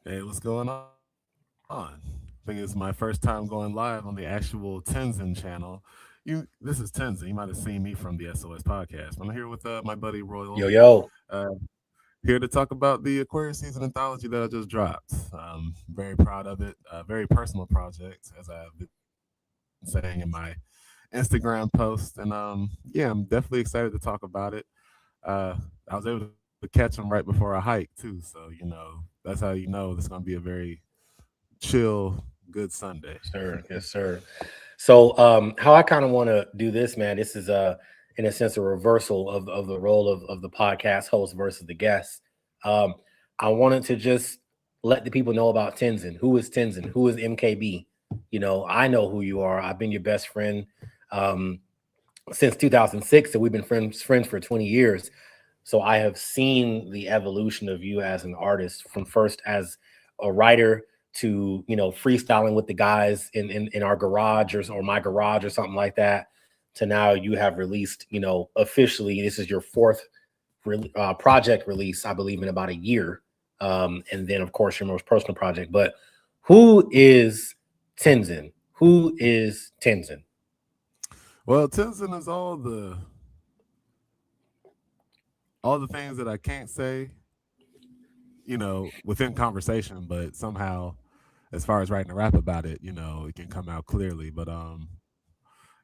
Hey, what's going on? I think it's my first time going live on the actual Tenzen channel. This is Tenzen. You might have seen me from the SOS podcast. I'm here with my buddy Yo, Royal, yo. uh, here to talk about the Aquarius Season Anthology that I just dropped. Very proud of it. A very personal project, as I've been saying in my Instagram post. And yeah, I'm definitely excited to talk about it. Uh, I was able to catch him right before I hike too, so that's how it's going to be a very chill, good Sunday. Sir, yes, sir. So, how I kind of want to do this, man. This is in a sense, a reversal of the role of the podcast host versus the guest. Um, I wanted to just let the people know about Tenzen. Who is Tenzen? Who is MKB? I know who you are. I've been your best friend um, since 2006, and we've been friends for 20 years. So I have seen the evolution of you as an artist from first as a writer to freestyling with the guys in our garage or my garage or something like that, to now you have released, officially this is your fourth project release, I believe, in about a year, and then of course your most personal project. But who is Tenzen? Who is Tenzen? Well, Tenson is all the things that I can't say, within conversation, but somehow, as far as writing a rap about it, it can come out clearly. But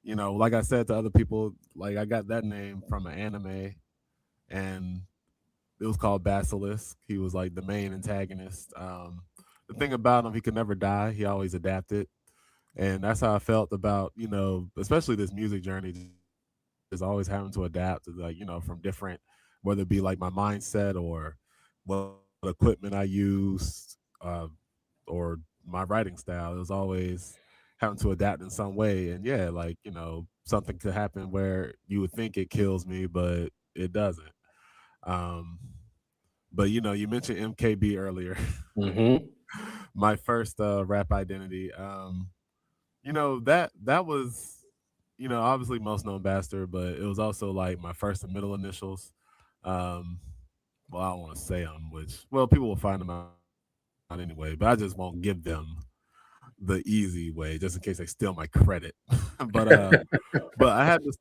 like I said to other people, like I got that name from an anime, and it was called Basilisk. He was like the main antagonist. The thing about him, he could never die. He always adapted, and that's how I felt about especially this music journey, just always having to adapt to, like, from different, whether it be like my mindset or what equipment I used, or my writing style. It was always having to adapt in some way. And yeah, like something could happen where you would think it kills me, but it doesn't. Um, but you mentioned MKB earlier. Mm-hmm. My first rap identity. That was obviously most known bastard, but it was also like my first and middle initials. Um, well, I don't want to say them, which people will find them out anyway, but I just won't give them the easy way, just in case they steal my credit. But I had the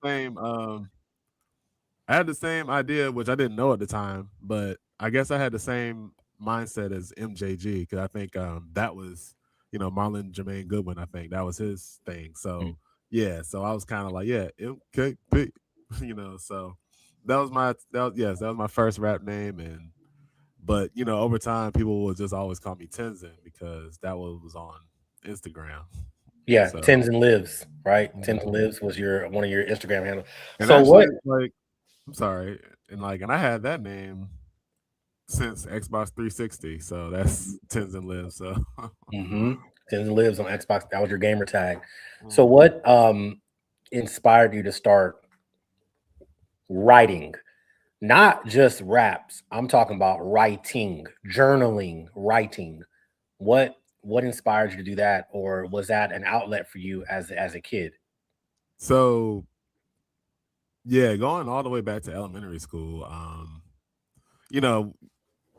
same idea, which I didn't know at the time, but I guess I had the same mindset as MJG, because I think that was, Marlon Jermaine Goodwin. I think that was his thing. So yeah, so I was kind of like, yeah, MKP, So yes, that was my first rap name, and but over time, people would just always call me Tenzen because that was on Instagram. Yeah, So Tens and Lives, right? Tens and mhm. Lives was your one of your Instagram handles. And So what? actually, like, I'm sorry, and I had that name since Xbox 360, so that's Tenzen Live. So Mm-hmm. Tens and Lives on Xbox. That was your gamer tag. So mhm. what inspired you to start writing? Not just raps. I'm talking about writing, journaling, writing. What inspired you to do that, or was that an outlet for you as a kid? So yeah, going all the way back to elementary school, you know,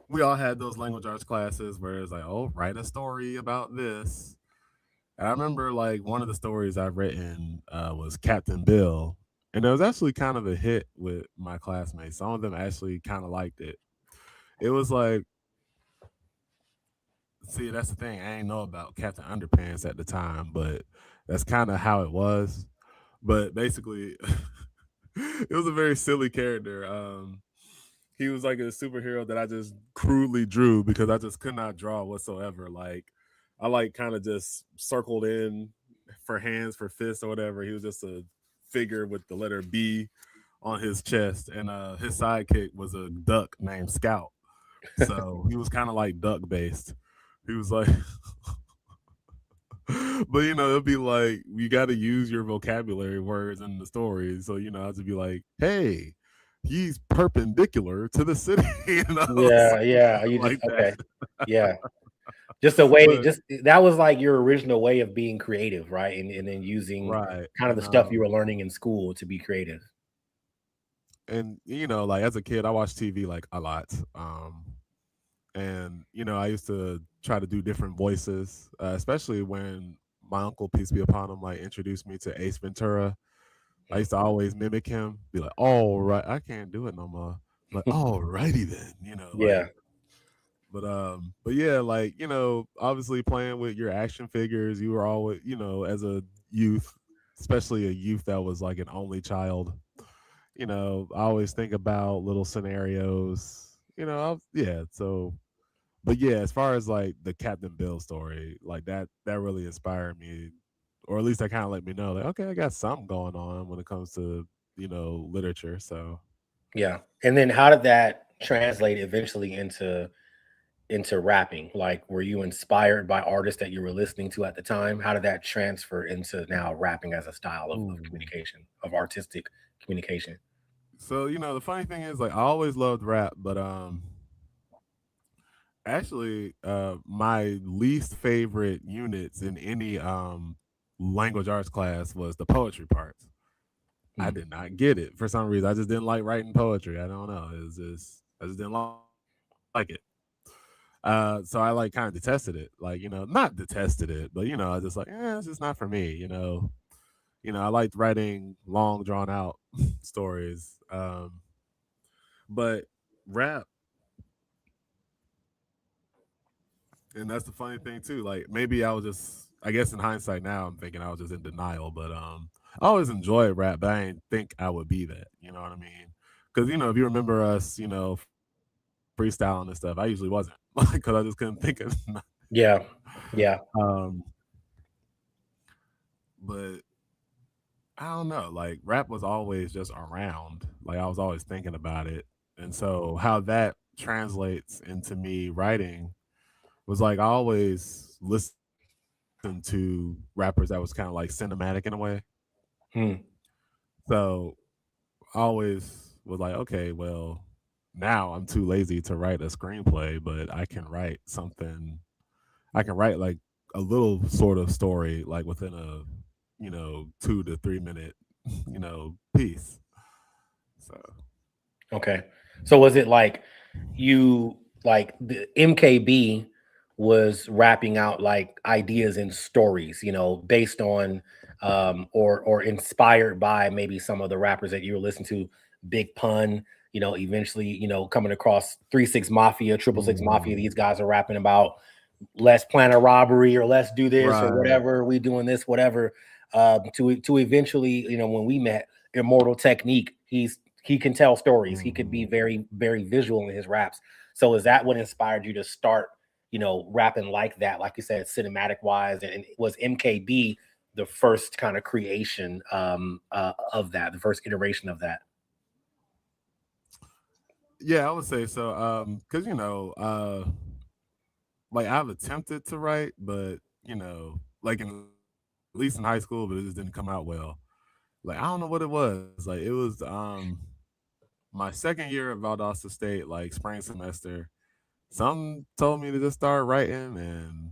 we all had those language arts classes where it's like, oh, write a story about this. And I remember like one of the stories I've written was Captain Bill, and it was actually kind of a hit with my classmates. Some of them actually kind of liked it. It was like, see, that's the thing. I didn't know about Captain Underpants at the time, but that's kind of how it was. But basically, it was a very silly character. He was like a superhero that I just crudely drew because I just could not draw whatsoever. Like, I like kind of just circled in for hands, for fists, or whatever. He was just a figure with the letter B on his chest, and his sidekick was a duck named Scout. So he was kind of like duck based. He was like, but it'd be like you got to use your vocabulary words in the story. So I'll just be like, "Hey, he's perpendicular to the city," Yeah, yeah. something You just like that. okay. Yeah. Just a way, But just that was like your original way of being creative, right? And then using right, kind of the stuff you were learning in school to be creative. and like as a kid, I watched TV like a lot. and I used to try to do different voices, especially when my uncle, peace be upon him, like introduced me to Ace Ventura. I used to always mimic him, be like, "All right, I can't do it no more." Like, "All righty then," Yeah, but yeah, like obviously playing with your action figures, you were always, as a youth, especially a youth that was like an only child. I always think about little scenarios. Yeah. So, but yeah, as far as like the Captain Bill story, like that really inspired me, or at least that kind of let me know, like, okay, I got something going on when it comes to literature. So, yeah. And then how did that translate eventually into rapping? Like, were you inspired by artists that you were listening to at the time? How did that transfer into now rapping as a style of ooh. communication, of artistic communication? So the funny thing is, like, I always loved rap, but actually, my least favorite units in any language arts class was the poetry parts. I Mm. did not get it for some reason. I just didn't like writing poetry. I don't know. It was just I just didn't like it. So I like kind of detested it. Like, not detested it, but I was just like, it's just not for me. I liked writing long, drawn out stories. But rap, and that's the funny thing too. Like, maybe I was just, I guess in hindsight now, I'm thinking I was just in denial. But I always enjoyed rap, but I didn't think I would be that. You know what I mean? Because if you remember us, freestyling and stuff, I usually wasn't, because I just couldn't think of nothing. Yeah, yeah. Um, but I don't know. Like, rap was always just around. Like, I was always thinking about it, and so how that translates into me writing was like I always listened to rappers that was kind of like cinematic in a way. Hmm. So I always was like, okay, well, now I'm too lazy to write a screenplay, but I can write something. I can write like a little sort of story, like within a 2 to 3 minute piece. So Okay. So was it like you like the MKB was rapping out like ideas and stories, based on or inspired by maybe some of the rappers that you were listening to, Big Pun, eventually, coming across 3 6 Mafia, 666 Mafia, ooh, these guys are rapping about let's plan a robbery or let's do this or right. whatever, we doing this, whatever. To eventually, when we met, Immortal Technique, he can tell stories. He could be Mhm. very, very visual in his raps. So is that what inspired you to start, rapping like that? Like you said, cinematic wise, and was MKB the first kind of creation of that, the first iteration of that? Yeah, I would say so. Because like I've attempted to write, but like at least in high school, but it just didn't come out well. Like, I don't know what it was. Like, it was my second year at Valdosta State, like spring semester. Some told me to just start writing, and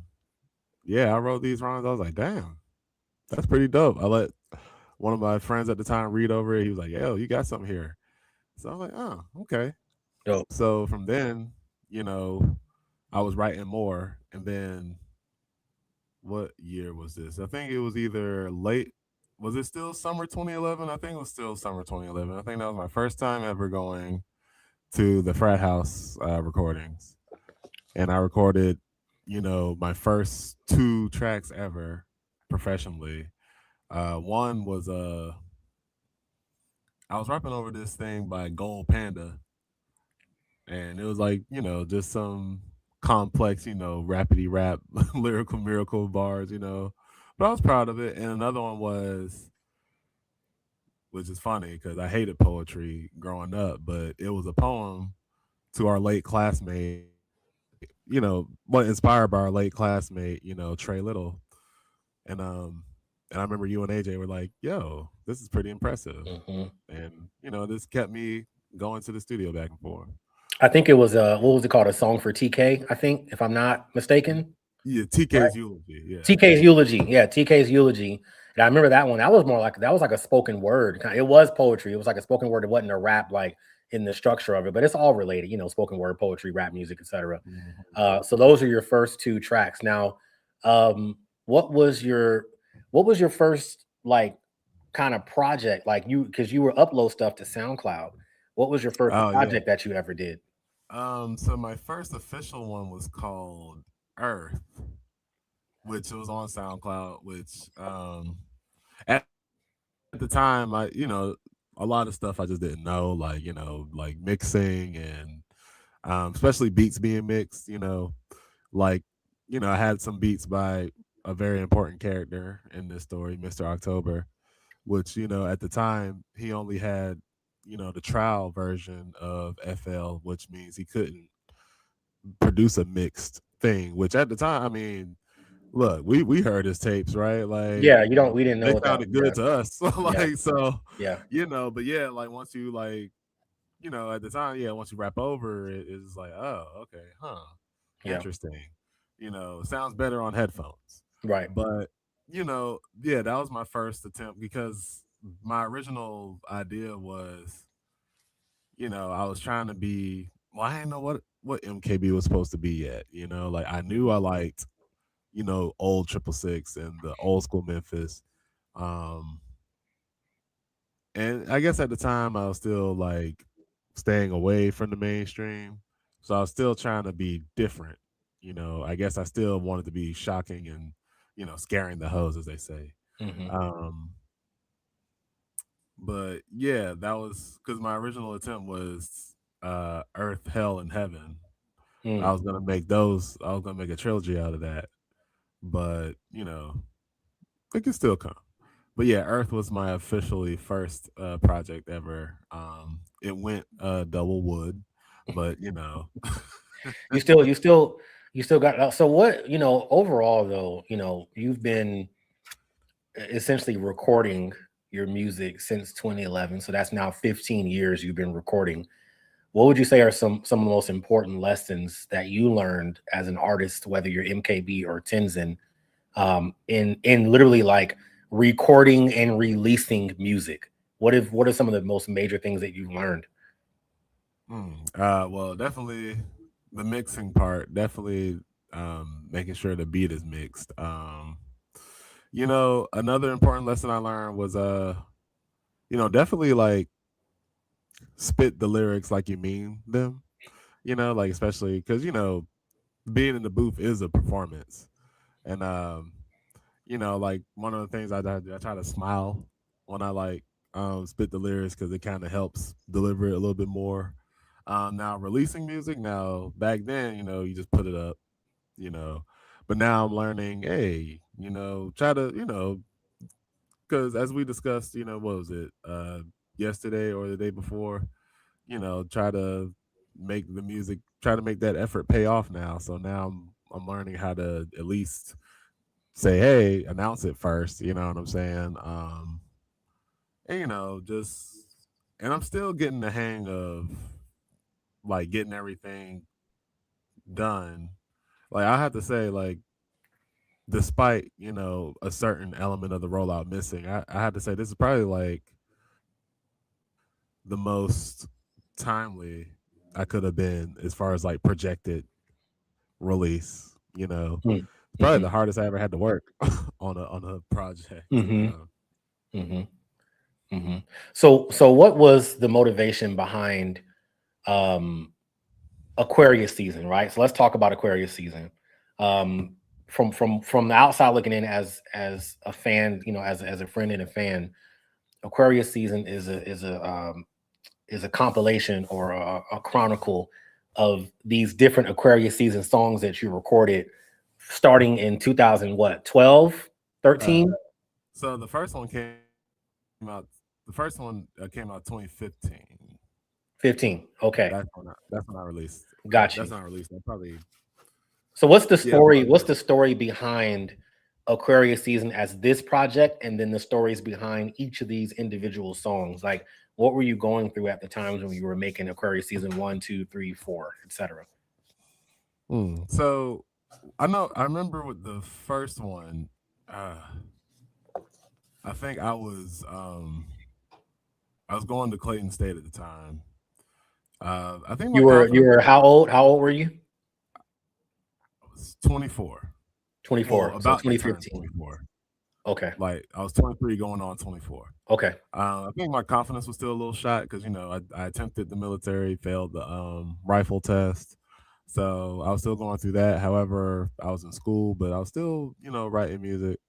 yeah, I wrote these rhymes. I was like, damn, that's pretty dope. I let one of my friends at the time read over it. He was like, yo, you got something here. So I'm like, oh, okay. Dope. So from then, you know, I was writing more, and then what year was this? I think it was either late. Was it still summer 2011? I think it was still summer 2011. I think that was my first time ever going to the frat house recordings, and I recorded, my first two tracks ever professionally. One was I was rapping over this thing by Gold Panda, and it was like just some complex rapidy rap lyrical miracle bars, but I was proud of it. And another one was, which is funny because I hated poetry growing up, but it was a poem to our late classmate, what inspired by our late classmate, Trey Little. And and I remember you and AJ were like, yo, this is pretty impressive. Hmm. And this kept me going to the studio back and forth. I think it was what was it called? A song for TK, I think, if I'm not mistaken. Yeah, Right? TK's eulogy. Yeah. TK's eulogy. Yeah, TK's eulogy. And I remember that one. That was more like that was like a spoken word. It was poetry. It was like a spoken word. It wasn't a rap. Like in the structure of it, but it's all related, you know, spoken word, poetry, rap music, etc. Mhm. So those are your first two tracks. Now, um, what was your first like kind of project, like you, because you were upload stuff to SoundCloud? What was your first Oh yeah. project that you ever did? So my first official one was called Earth, which was on SoundCloud. Which at the time, a lot of stuff I just didn't know, like mixing and especially beats being mixed. Like I had some beats by a very important character in this story, Mr. October, which at the time he only had the trial version of FL, which means he couldn't produce a mixed thing. Which at the time, I mean, look, we heard his tapes, right? Like Yeah, you don't. We didn't know they what that. sounded Yeah, good to us, yeah, like so, yeah, but yeah, like once you at the time, yeah, once you rap over it, it's like, oh, okay, huh, yeah. interesting. Sounds better on headphones. Right. But yeah, that was my first attempt because my original idea was, I was trying to be. Well, I didn't know what MKB was supposed to be yet. Like I knew I liked old Triple Six and the old school Memphis. Um, and I guess at the time I was still like staying away from the mainstream. So I was still trying to be different. I guess I still wanted to be shocking and, scaring the hoes, as they say. Hmm. Um, but yeah, that was because my original attempt was Earth, Hell, and Heaven. Mm. I was gonna make a trilogy out of that. But, it can still come. But yeah, Earth was my officially first project ever. It went double wood, but You still got. So what? You know, overall though, you know, you've been essentially recording your music since 2011. So that's now 15 years you've been recording. What would you say are some of the most important lessons that you learned as an artist, whether you're MKB or Tenzen, in literally like recording and releasing music? What are some of the most major things that you've learned? well, definitely the mixing part. Definitely making sure the beat is mixed. Another important lesson I learned was definitely like spit the lyrics like you mean them. Like especially because being in the booth is a performance, and like one of the things I try to smile when I like spit the lyrics because it kind of helps deliver it a little bit more. Now releasing music, now back then, you just put it up, you know, but now I'm learning, hey, try to, because as we discussed, what was it, yesterday or the day before, try to make the music, try to make that effort pay off now. So now I'm learning how to at least say, hey, announce it first. You know what I'm saying? And just and I'm still getting the hang of like getting everything done. Like I have to say, like despite a certain element of the rollout missing, I have to say this is probably like the most timely I could have been as far as like projected release. It's probably Mm-hmm. the hardest I ever had to work on a project. Mm-hmm. Mm-hmm. Hmm. So what was the motivation behind um, Aquarius season, right? So let's talk about Aquarius season. Um, from the outside looking in as a fan, you know, as a friend and a fan, Aquarius season is a compilation or a chronicle of these different Aquarius season songs that you recorded starting in 2000 what 12, Uh, 13, so the first one came out 2015. 15. Okay, That's when I released. got That's you. when I released. I probably So what's the yeah, story? What's the story behind Aquarius season as this project, and then the stories behind each of these individual songs? Like, what were you going through at the times when you were making Aquarius season one, two, three, four, etc.? So I remember with the first one. Uh, I think I was going to Clayton State at the time, I think my You confidence were how old? How old were you? was 24. Well, 24. So about to turn 2015. 24. Okay. Like I was 23 going on 24. Okay. I think my confidence was still a little shot because I attempted the military, failed the rifle test, so I was still going through that. However, I was in school, but I was still writing music.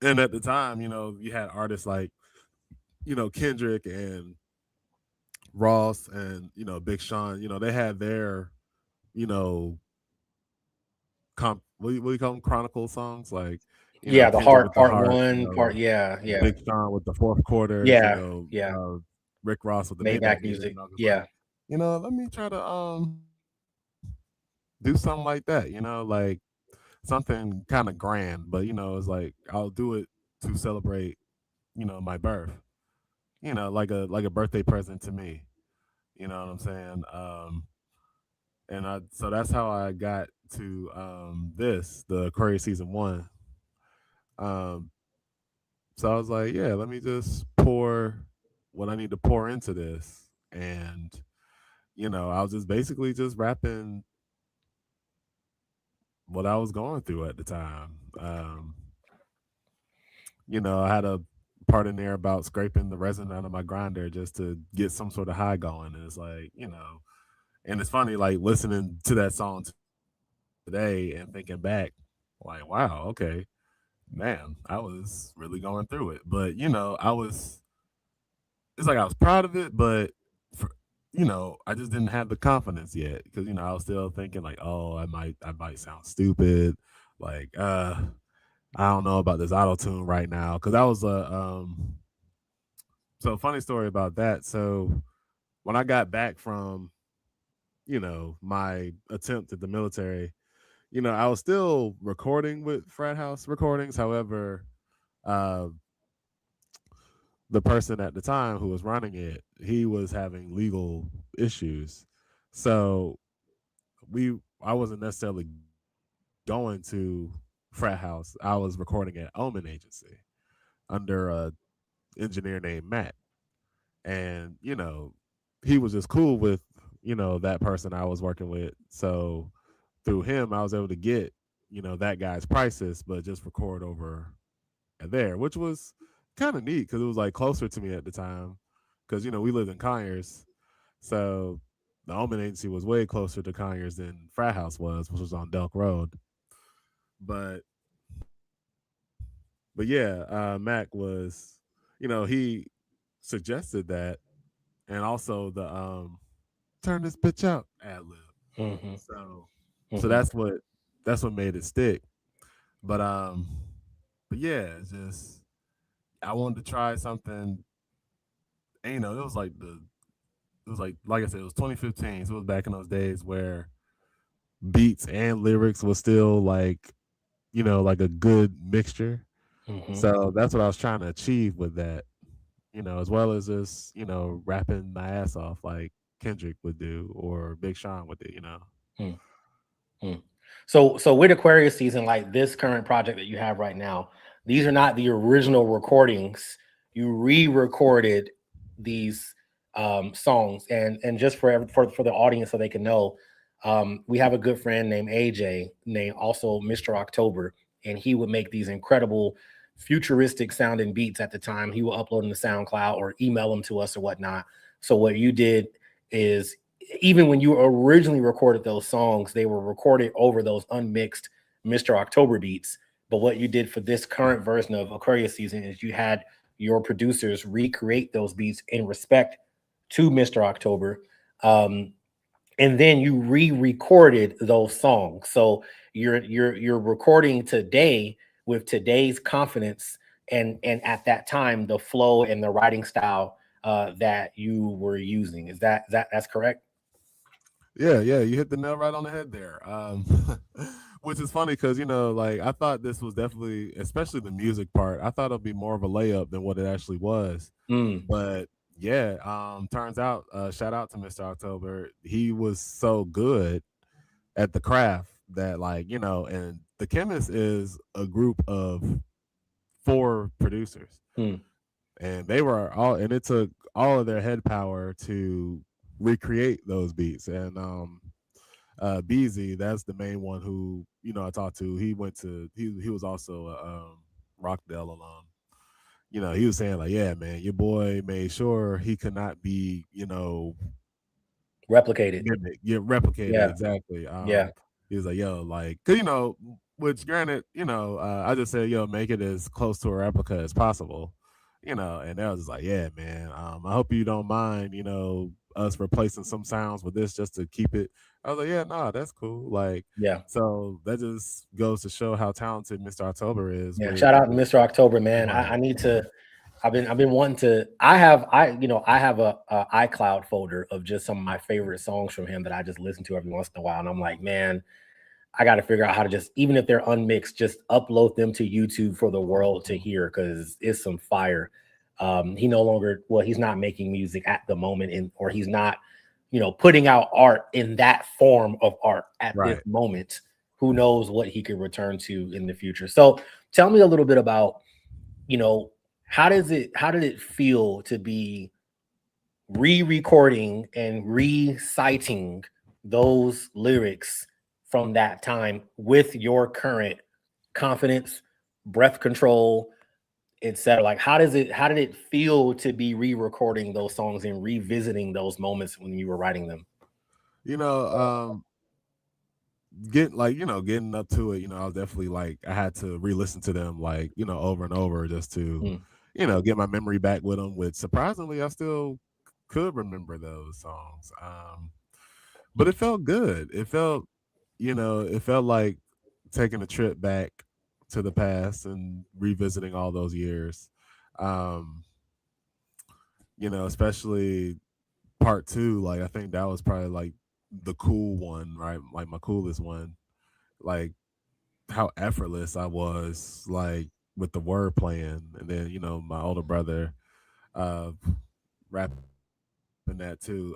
And at the time, you had artists like Kendrick and Ross and Big Sean. They had their you know what do you call them, chronicle songs, like Yeah, the Kendrick heart with the part heart, one, part yeah, yeah. Big Sean with the fourth quarters, Yeah, yeah. Rick Ross with the Maybach Maybach music, music. and I was just like, Yeah. let me try to do something like that, like something kind of grand, but it's like I'll do it to celebrate, my birth, like a birthday present to me. You know what I'm saying? And I so that's how I got to the Aquarius Season 1. Um, so I was like, yeah, let me just pour what I need to pour into this, and I was just basically just rapping what I was going through at the time. I had a part in there about scraping the resin out of my grinder just to get some sort of high going, and it's like, and it's funny, like listening to that song today and thinking back, like, wow, okay, man, I was really going through it. But it's like I was proud of it, but for, I just didn't have the confidence yet because I was still thinking like, oh, I might sound stupid, like I don't know about this auto tune right now because I was a so funny story about that. So when I got back from my attempt at the military, I was still recording with Frat House Recordings. However, uh, the person at the time who was running it, he was having legal issues. So I wasn't necessarily going to Frat House. I was recording at Omen Agency under a engineer named Matt. And, he was just cool with, that person I was working with. So through him I was able to get, that guy's prices, but just record over there, which was kind of neat because it was like closer to me at the time. Because we lived in Conyers, so the Omen Agency was way closer to Conyers than Frat House was, which was on Delk Road. But but yeah, Mac was, he suggested that, and also the turn this bitch out ad lib. Hmm. So so Hmm. that's what made it stick. But but yeah, it's just I wanted to try something. And, it was like I said, it was 2015. So it was back in those days where beats and lyrics was still like, like a good mixture. Hmm. So that's what I was trying to achieve with that, as well as just, rapping my ass off like Kendrick would do or Big Sean would do. Hmm. So with Aquarius season, like this current project that you have right now, these are not the original recordings. You re-recorded these songs, and just for the audience so they can know, we have a good friend named AJ, named also Mr. October, and he would make these incredible futuristic sounding beats at the time. He will upload them to SoundCloud or email them to us or whatnot. So what you did is, even when you originally recorded those songs, they were recorded over those unmixed Mr. October beats. But what you did for this current version of Aquarius season is you had your producers recreate those beats in respect to Mr. October. And then you re-recorded those songs. So you're recording today with today's confidence and at that time the flow and the writing style that you were using. Is that's correct? Yeah, you hit the nail right on the head there. Which is funny because like I thought this was definitely, especially the music part, I thought it'd be more of a layup than what it actually was. Mm, But yeah, turns out, shout out to Mr. October, he was so good at the craft that, like, and the Chemist is a group of 4 producers, mm, and they were all, and it took all of their head power to recreate those beats. And BZ, that's the main one who I talked to. He went to he was also a Rockdale alum. He was saying like, yeah, man, your boy made sure he could not be, Replicated. get replicated Yeah. exactly. Yeah. He was like, yo, like, 'cause, which granted, I just said, yo, make it as close to a replica as possible, and that was just like, yeah, man. I hope you don't mind, us replacing some sounds with this just to keep it. I was like, yeah, nah, that's cool. Like, Yeah. so that just goes to show how talented Mr. October is Yeah. with, Shout out to Mr. October, man. I right, need to. I've been wanting to. I have a iCloud folder of just some of my favorite songs from him that I just listen to every once in a while, and I'm like, man, I got to figure out how to just, even if they're unmixed, just upload them to YouTube for the world to hear because it's some fire. He no longer, well, he's not making music at the moment, or he's not, putting out art in that form of art at this right. moment. Who knows what he could return to in the future? So, tell me a little bit about, you know, how did it feel to be re-recording and reciting those lyrics from that time with your current confidence, breath control, etc. Like how did it feel to be re-recording those songs and revisiting those moments when you were writing them? You know, getting up to it, I was definitely like I had to re-listen to them like, over and over just to, Mm, get my memory back with them, which surprisingly I still could remember those songs. But it felt good. It felt like taking a trip back to the past and revisiting all those years. Um, especially part two, like I think that was probably like the cool one, right? Like my coolest one. Like how effortless I was, like with the word playing, and then my older brother uh rapping that too.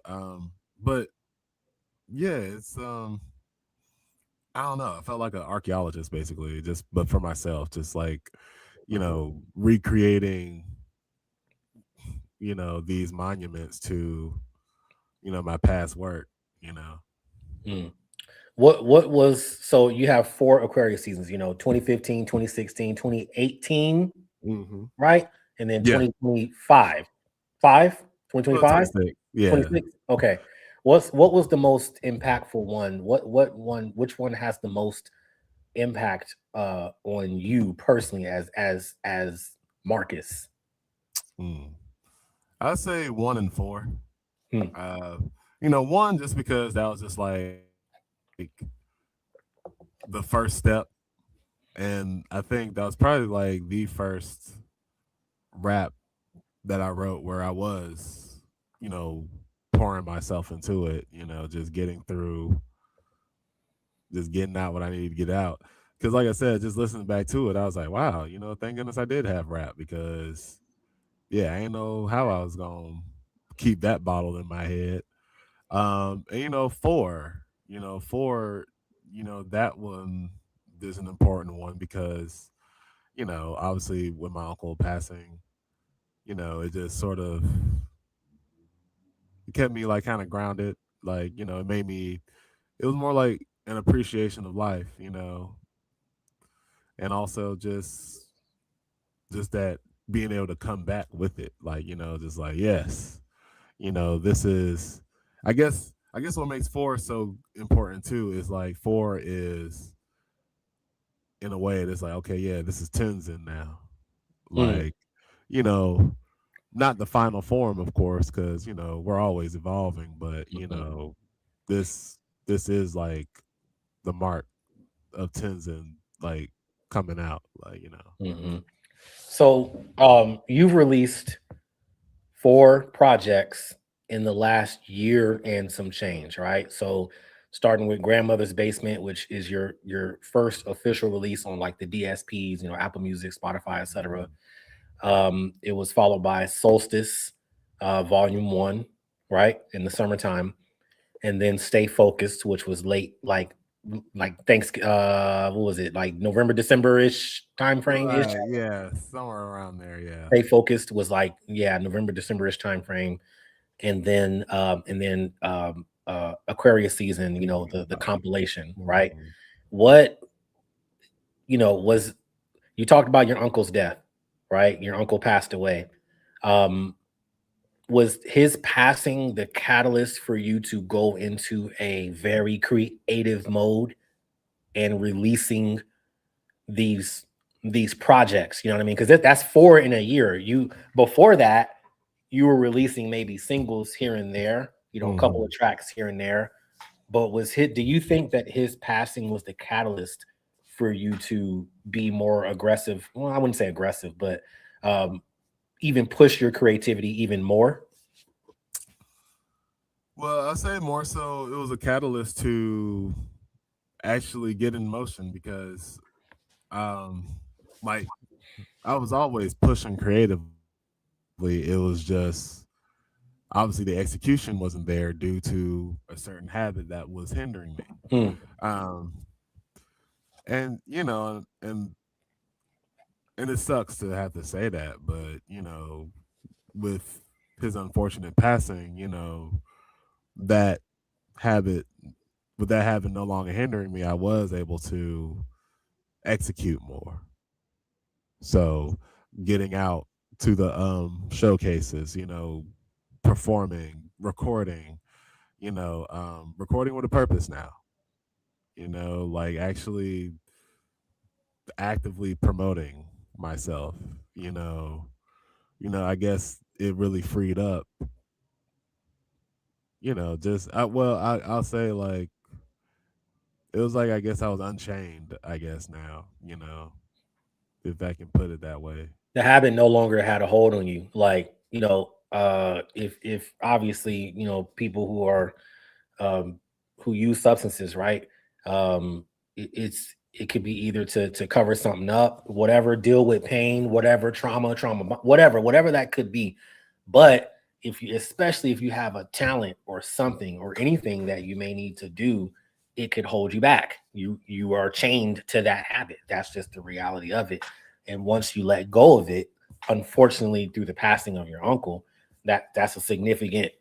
But yeah, it's I don't know. I felt like an archaeologist basically, just but for myself, just like recreating these monuments to my past work. You know. mm. What was, so you have four Aquarius seasons, 2015, 2016, 2018, Hmm. right? And then Yeah. 2025. 5? Well, 2025? 26. Yeah. 26? Okay. What was the most impactful one? Which one has the most impact on you personally as Marcus? Mm. I'd say 1 and 4. Hmm. Uh, one just because that was just like the first step, and I think that was probably like the first rap that I wrote where I was, you know, pouring myself into it. Just getting out what I needed to get out. Because, like I said, just listening back to it, I was like, wow, thank goodness I did have rap because, yeah, I ain't know how I was gonna keep that bottled in my head. And 4, that one is an important one because, obviously with my uncle passing, it just sort of it kept me like kind of grounded. Like, it made me it was more like an appreciation of life, and also just that being able to come back with it. Like, just like, yes, this is I guess what makes 4 so important too is like 4 is in a way it's like, okay, yeah, this is Tenzen now. Mm, Like, you know, not the final form, of course, because we're always evolving, but mhm, this is like the mark of Tenzen like coming out, like, mhm. So, you've released four projects in the last year and some change, right? So, starting with Grandmother's Basement, which is your first official release on like the DSPs, Apple Music, Spotify, etc. It was followed by Solstice, Volume One, right, in the summertime, and then Stay Focused, which was late, like thanks. What was it, like November, December ish time frame ish? right, yeah, somewhere around there, yeah. Stay Focused was like, yeah, November, December ish time frame. and then Aquarius Season, the compilation, right? Mhm. What was, you talked about your uncle's death, right? Your uncle passed away. Um, was his passing the catalyst for you to go into a very creative mode and releasing these these projects? You know what I mean? Because that's four in a year. You before that, you were releasing maybe singles here and there, a couple Mhm. of tracks here and there. But do you think that his passing was the catalyst for you to be more aggressive? Well, I wouldn't say aggressive, but um, even push your creativity even more? Well, I say more so it was a catalyst to actually get in motion because um like I was always pushing creatively. It was just obviously the execution wasn't there due to a certain habit that was hindering me. Hmm. Um and and it sucks to have to say that, but with his unfortunate passing, that habit with that habit no longer hindering me, I was able to execute more. So getting out to the showcases, performing, recording, recording with a purpose now. Like actually actively promoting myself, you know. I guess it really freed up, just I'll say like it was like I guess I was unchained, I guess now, if I can put it that way. The habit no longer had a hold on you. Like, if obviously, people um, who use substances, right? It could be either to cover something up, whatever, deal with pain, whatever, trauma, whatever that could be. But if you, especially if you have a talent or something or anything that you may need to do, it could hold you back. You are chained to that habit. That's just the reality of it. And once you let go of it, unfortunately, through the passing of your uncle, that's a significant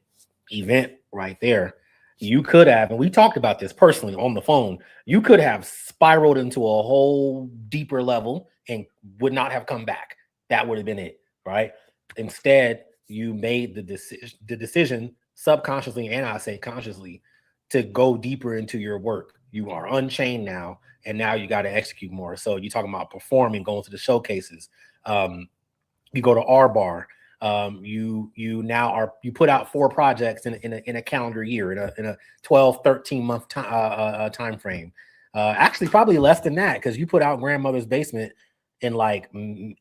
event right there. You could have, and we talked about this personally on the phone, you could have spiraled into a whole deeper level and would not have come back. That would have been it, right? Instead, you made the decision subconsciously, and I say consciously, to go deeper into your work. You are unchained now, and now you got to execute more. So you're talking about performing, going to the showcases. Um, you go to R Bar. You now you put out four projects in a calendar year, in a 12-13 month time frame. Actually, probably less than that, because you put out Grandmother's Basement in like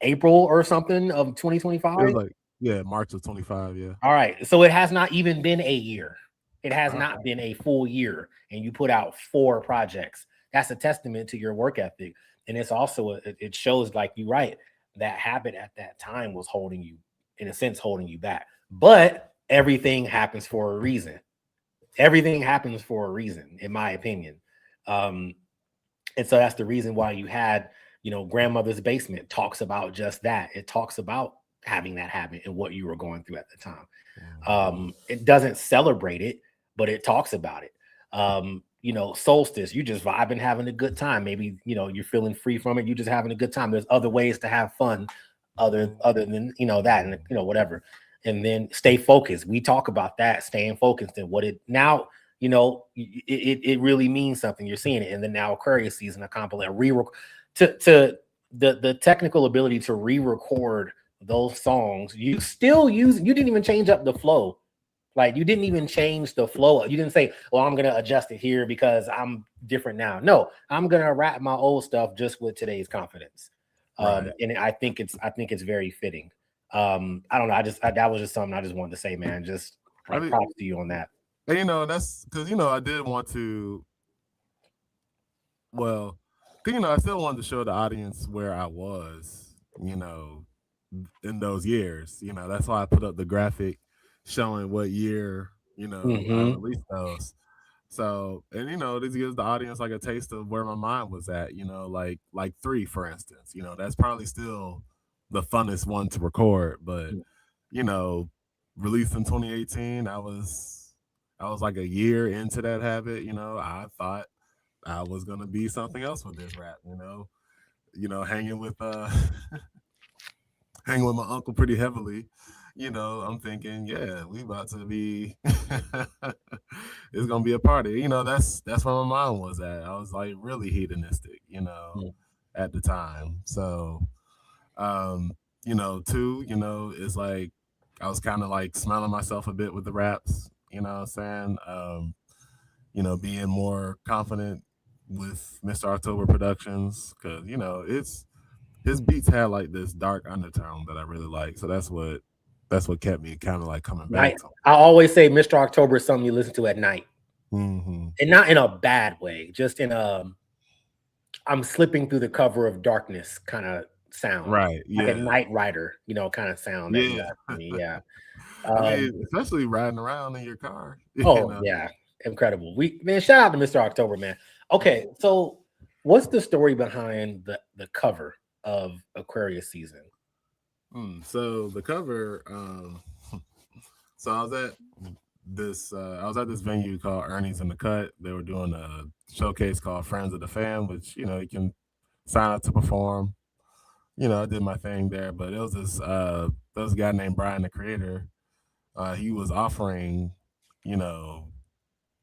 April or something of It was 2025. like, yeah, March of 25, yeah. All right, so it has not even been a year. It has not been a full year, and you put out four projects. That's a testament to your work ethic, and it's also it shows, like you right, that habit at that time was holding you, in a sense, holding you back. But everything happens for a reason. Everything happens for a reason, in my opinion. Um, and so that's the reason why you had, Grandmother's Basement talks about just that. It talks about having that habit and what you were going through at the time. Mhm. It doesn't celebrate it, but it talks about it. Solstice, you just vibing, having a good time. Maybe, you're feeling free from it. You just having a good time. There's other ways to have fun other than, that, and, whatever. And then stay focused. We talk about that, staying focused, and what it now, it really means something. You're seeing it. And then now Aquarius Season, a compilation, to the technical ability to re-record those songs. You didn't even change up the flow. Like, you didn't even change the flow. You didn't say, well, I'm gonna adjust it here because I'm different now. No, I'm gonna rap my old stuff just with today's confidence. Right. And I think it's very fitting. I don't know. That was just something I just wanted to say, man. Just I like mean, props to you on that. and, that's because, I did want to, well, 'cause, I still wanted to show the audience where I was, in those years. That's why I put up the graphic showing what year, I Hmm. released those. So, and this gives the audience like a taste of where my mind was at, like three, for instance. That's probably still the funnest one to record, but you know, released in 2018. I was like a year into that habit. I thought I was gonna be something else with this rap. Hanging with hanging with my uncle pretty heavily. I'm thinking, yeah, we about to be. It's gonna be a party. That's where my mind was at. I was like really hedonistic. At the time. So, um, too, it's like I was kind of like smelling myself a bit with the raps. You know what I'm saying? Being more confident with Mr. October Productions because it's his beats had like this dark undertone that I really like. So that's what kept me kind of like coming back Night. to him. I always say Mr. October is something you listen to at night, Mm-hmm. and not in a bad way, just in a I'm slipping through the cover of darkness kind of sound, Right. like a Yeah. Night Rider, kind of sound that you Yeah. have to me. Yeah. I mean, Um, especially riding around in your car. oh yeah, incredible. Man, shout out to Mr. October, man. Okay, so what's the story behind the cover of Aquarius Season? So the cover. So I was at this venue called Ernie's in the Cut. They were doing a showcase called Friends of the Fam, which you can sign up to perform. I did my thing there, but it was there was a guy named Brian, the creator. He was offering, you know,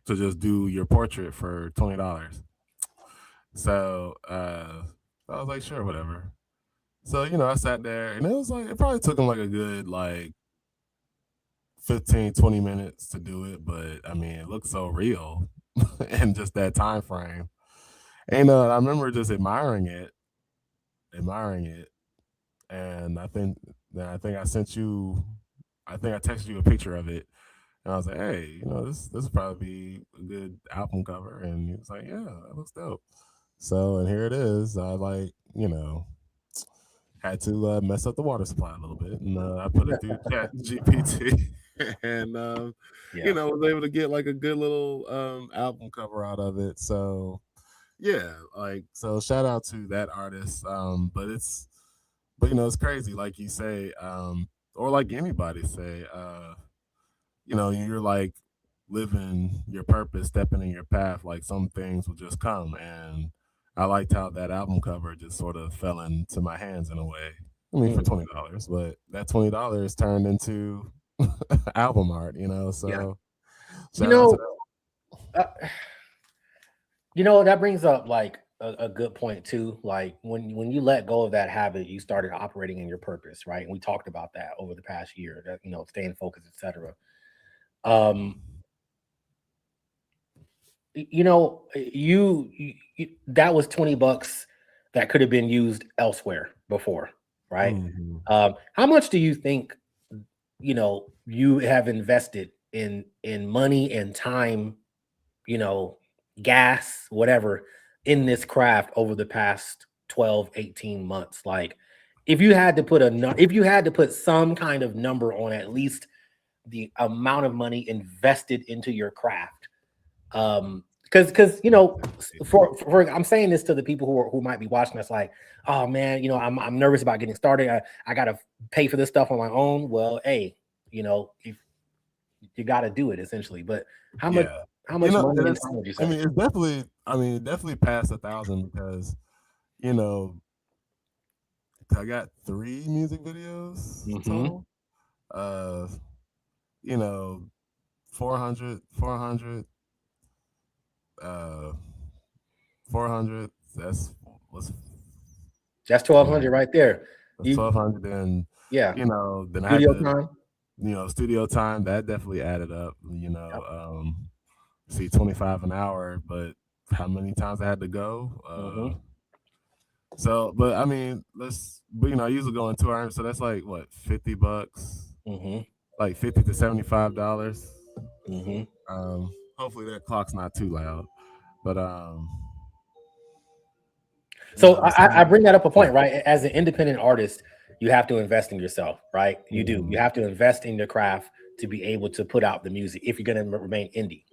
to just do your portrait for $20. So I was like, sure, whatever. So I sat there, and it was like it probably took him like a good like 15, 20 minutes to do it, but I mean, it looked so real in just that time frame. And I remember just admiring it, and I think I sent you, I think I texted you a picture of it, and I was like, hey, this will probably be a good album cover, and he was like, yeah, that looks dope. So, and here it is. I like, had to mess up the water supply a little bit, and I put it through Chat GPT, and Yeah. was able to get like a good little album cover out of it. So yeah, like so, shout out to that artist. But it's crazy, like you say, or like anybody say, you're like living your purpose, stepping in your path. Like some things will just come, and I liked how that album cover just sort of fell into my hands in a way. I mean, for Mm, $20, but that $20 turned into album art. yeah. So You shout out to know, that. uh, that brings up like a good point too. Like when you let go of that habit, you started operating in your purpose, right? And we talked about that over the past year. That staying focused, etc. Um, that was $20 that could have been used elsewhere before, right? Mhm. How much do you think you have invested in money and time, you know, gas, whatever, in this craft over the past 12-18 months? Like, if you had to put if you had to put some kind of number on at least the amount of money invested into your craft, because for I'm saying this to the people who might be watching us, like, oh man, I'm nervous about getting started. I gotta pay for this stuff on my own. Well, hey, if you got to do it essentially. But how much Yeah, how much money and it's. time would you I say? mean, it's definitely. I mean, it definitely past 1,000 because you know I got 3 music videos Mm-hmm. total. Uh, you know, 400, uh, 400. Was That's 1,200 right there. that's You 1,200. Then Yeah, then I had studio to time. studio time that definitely added up. Yep. See 25 an hour, but how many times I had to go? Mm-hmm. So, but I mean, but I usually go in 2 hours, so that's like what, $50, Mm-hmm. like $50 to $75. Mm-hmm. Hopefully that clock's not too loud, but So I so bring that up a yeah. point, right? As an independent artist, you have to invest in yourself, right? You do. Mhm. You have to invest in your craft to be able to put out the music if you're going to remain indie.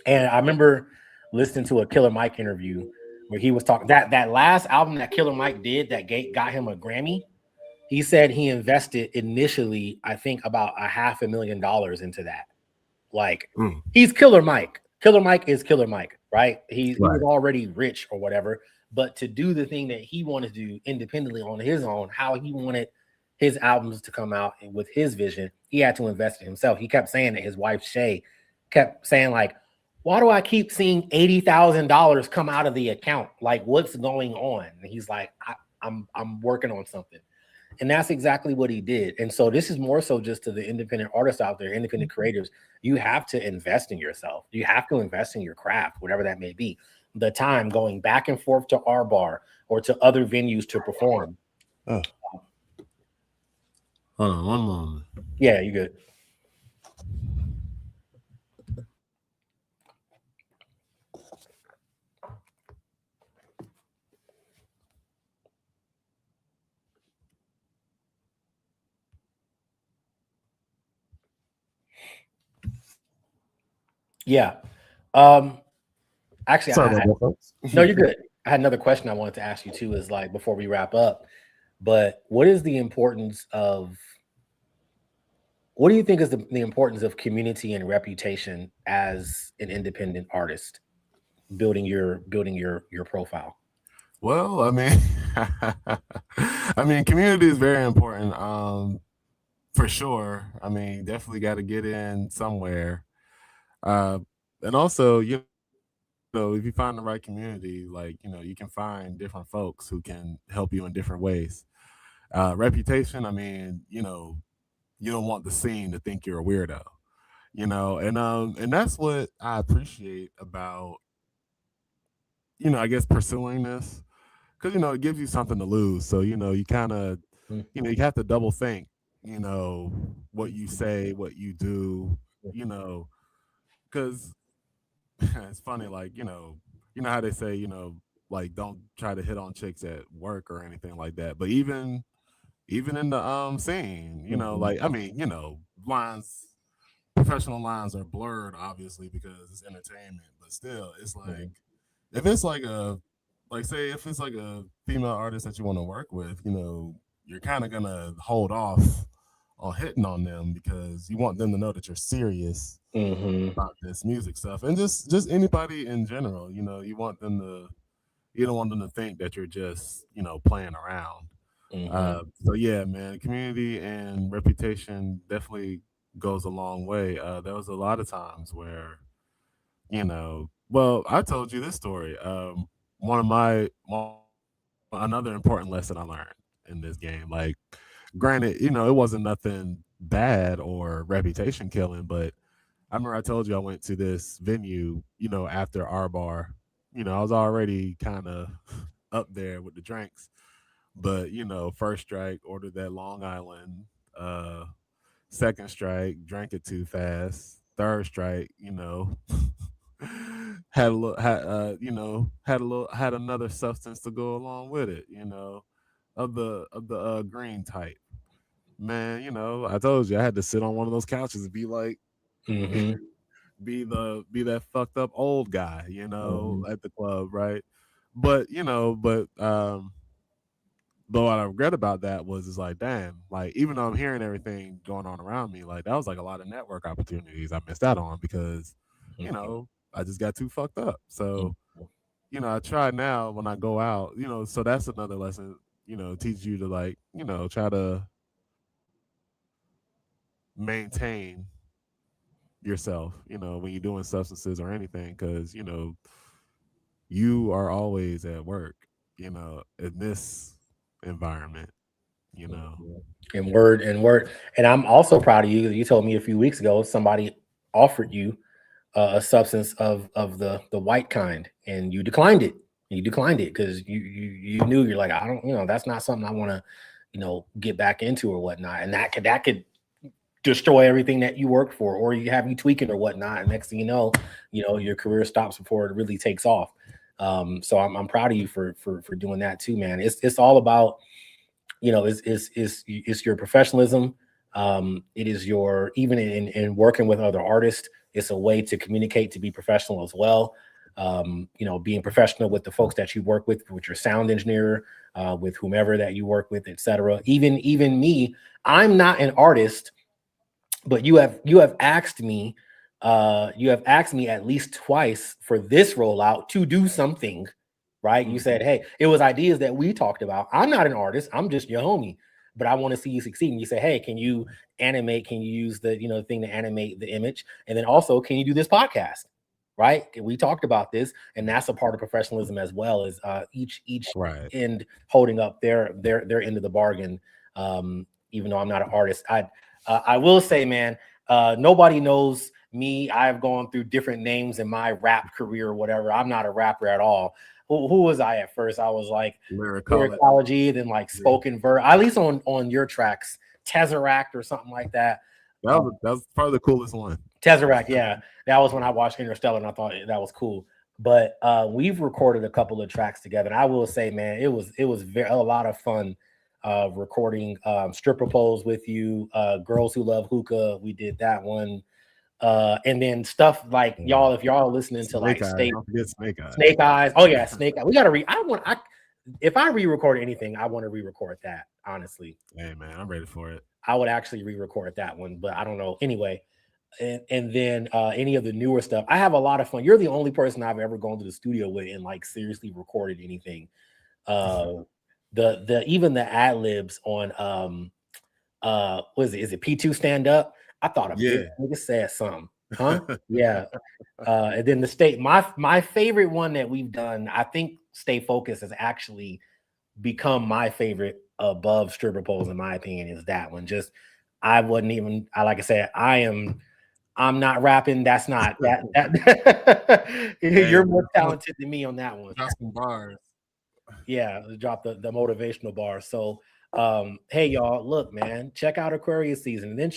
And I remember listening to a Killer Mike interview where he was talking that last album that Killer Mike did that got him a Grammy. He said he invested initially, I think, about $500,000 into that. Like, he's Killer Mike. Killer Mike is Killer Mike, right? He was already rich or whatever. But to do the thing that he wanted to do independently on his own, how he wanted his albums to come out with his vision, he had to invest in himself. He kept saying that his wife Shay kept saying, like, why do I keep seeing $80,000 come out of the account? Like, what's going on? And he's like, I'm working on something. And that's exactly what he did. And so this is more so just to the independent artists out there, independent creators. You have to invest in yourself. You have to invest in your craft, whatever that may be. The time going back and forth to our bar or to other venues to perform. Oh. Hold on one moment. Yeah, you good. Yeah. Actually, no, you're good. I had another question I wanted to ask you too, is like, before we wrap up, but what is the importance of, what do you think is the importance of community and reputation as an independent artist, building your profile? Well, I mean, I mean, community is very important, for sure. I mean, definitely got to get in somewhere, and also, if you find the right community, like you can find different folks who can help you in different ways. Reputation, I mean, you don't want the scene to think you're a weirdo, and that's what I appreciate about, I guess, pursuing this, because it gives you something to lose. So you kind of, you have to double think, what you say, what you do, because it's funny, like how they say, like, don't try to hit on chicks at work or anything like that. But even in the scene, like, I mean, lines, professional lines are blurred, obviously, because it's entertainment. But still, it's like, if it's like say if it's like a female artist that you want to work with, you're kind of gonna hold off on hitting on them because you want them to know that you're serious about this music stuff, and just anybody in general. You want them to, you don't want them to think that you're just playing around. So yeah, man, community and reputation definitely goes a long way. There was a lot of times where, well, I told you this story. Another important lesson I learned in this game. Like, granted, it wasn't nothing bad or reputation killing, but I remember I told you I went to this venue, after our bar. I was already kind of up there with the drinks, but first strike, ordered that Long Island. Second strike, drank it too fast. Third strike, had another substance to go along with it, of the green type. Man, I told you I had to sit on one of those couches and be like, be that fucked up old guy, at the club, right? But but what I regret about that was, is like, damn, like, even though I'm hearing everything going on around me, like, that was like a lot of network opportunities I missed out on because, I just got too fucked up. So, I try now when I go out, so that's another lesson, teach you to, like, try to maintain yourself, when you're doing substances or anything, because, you are always at work, in this environment, you know. And word and word. And I'm also proud of you. You told me a few weeks ago somebody offered you a substance of the white kind, and you declined it. You declined it because you knew, you're like, I don't, that's not something I want to, get back into or whatnot. And that could destroy everything that you worked for, or you have you tweaking or whatnot. And next thing you know, your career stops before it really takes off. So I'm proud of you for doing that too, man. It's all about, it's your professionalism. It is your, even in working with other artists, it's a way to communicate, to be professional as well. being professional with the folks that you work with your sound engineer, with whomever that you work with, etc. Even me, I'm not an artist, but you have asked me at least twice for this rollout to do something, right? You said, hey, it was ideas that we talked about. I'm not an artist, I'm just your homie, but I want to see you succeed. And you say, hey, can you animate? Can you use the thing to animate the image? And then also, can you do this podcast? Right? We talked about this, and that's a part of professionalism as well, as each Right. end holding up their end of the bargain. Even though I'm not an artist, I will say, man, nobody knows me. I've gone through different names in my rap career or whatever. I'm not a rapper at all. Who was I at first? I was like Lyricology, then like spoken verse, at least on your tracks, Tesseract or something like that. That was probably the coolest one. Tesseract, yeah. That was when I watched Interstellar and I thought that was cool. But we've recorded a couple of tracks together. And I will say, man, it was a lot of fun recording Stripper Poles with you, Girls Who Love Hookah. We did that one. And then stuff like y'all, if y'all are listening to like Snake Eyes. Oh yeah, Snake Eyes. We gotta if I re-record anything, I want to re-record that, honestly. Hey man, I'm ready for it. I would actually re-record that one, but I don't know. Anyway, and then any of the newer stuff, I have a lot of fun. You're the only person I've ever gone to the studio with and like seriously recorded anything. The even the ad libs on what is it? Is it P2 Stand Up? I thought a big nigga said something, huh? Yeah. And then the state, my favorite one that we've done, I think Stay Focused has actually become my favorite above Stripper Poles, in my opinion, is that one. Just like I said, I'm not rapping. That's not that you're more talented than me on that one. Drop some bars. Yeah, drop the motivational bars. So hey y'all, look, man, check out Aquarius Season, and then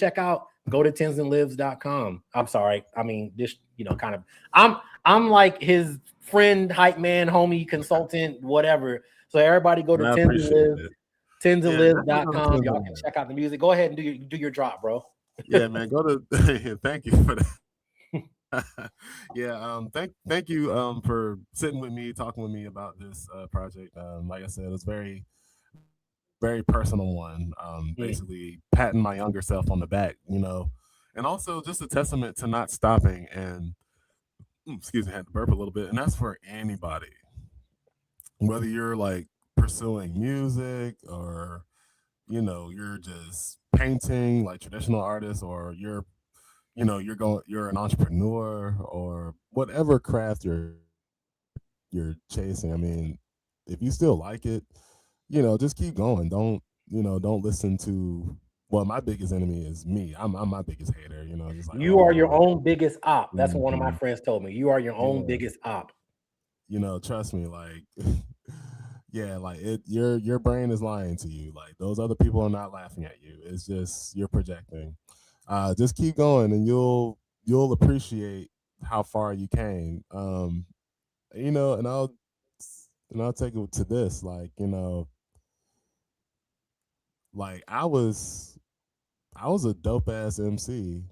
go to tenzenlives.com. I'm sorry. I mean, just kind of I'm like his friend, hype man, homie, consultant, whatever. So everybody go to tenzenlives.com. Y'all can check out the music. Go ahead and do your drop, bro. Yeah, man. Go to thank you for that. Yeah, thank you for sitting with me, talking with me about this project. Like I said, it's very personal one. Basically patting my younger self on the back, and also just a testament to not stopping. And excuse me, I had to burp a little bit. And that's for anybody, whether you're like pursuing music or you're just painting like traditional artists, or you're an entrepreneur, or whatever craft you're chasing. I mean, if you still like it, just keep going. Don't listen to, well, my biggest enemy is me. I'm my biggest hater, just like, you are your own biggest op. That's what one of my friends told me. You are your own biggest op. Trust me, like yeah, like your brain is lying to you. Like, those other people are not laughing at you. It's just you're projecting. Just keep going, and you'll appreciate how far you came. And I'll take it to this, like, like I was a dope ass MC,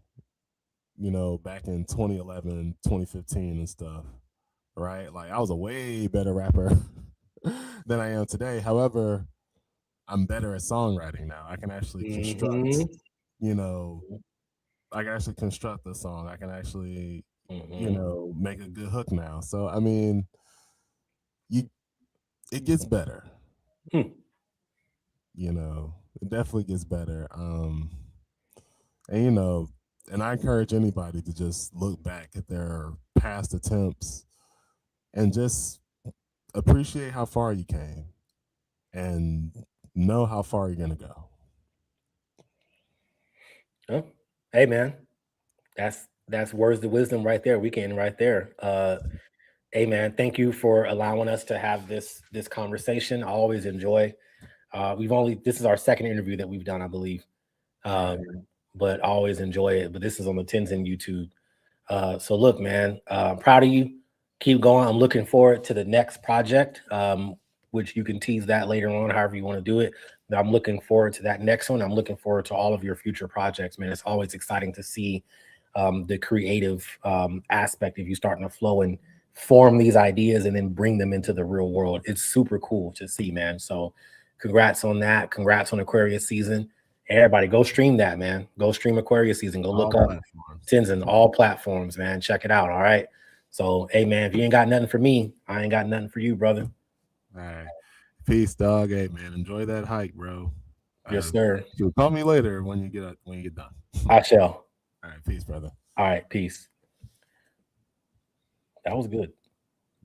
back in 2011, 2015 and stuff, right? Like, I was a way better rapper than I am today. However, I'm better at songwriting now. I can actually construct, I can actually construct the song. I can actually, make a good hook now. So, I mean, it gets better. It definitely gets better. And and I encourage anybody to just look back at their past attempts and just appreciate how far you came and know how far you're gonna go. Oh, hey man, that's words of wisdom right there. Weekend right there. Hey man, thank you for allowing us to have this conversation. I always enjoy. This is our second interview that we've done, I believe. But I always enjoy it. But this is on the Tenzen YouTube. So look, man, proud of you. Keep going. I'm looking forward to the next project, which you can tease that later on, however you want to do it. But I'm looking forward to that next one. I'm looking forward to all of your future projects, man. It's always exciting to see the creative aspect of you starting to flow and form these ideas and then bring them into the real world. It's super cool to see, man. So congrats on that. Congrats on Aquarius Season. Everybody go stream that, man. Go stream Aquarius Season. Go look All up platforms. Tenzen, all platforms, man. Check it out. All right. So, hey, man, if you ain't got nothing for me, I ain't got nothing for you, brother. All right. Peace, dog. Hey, man, enjoy that hike, bro. Yes, sir. Call me later when you get done. I shall. All right, peace, brother. All right. Peace. That was good.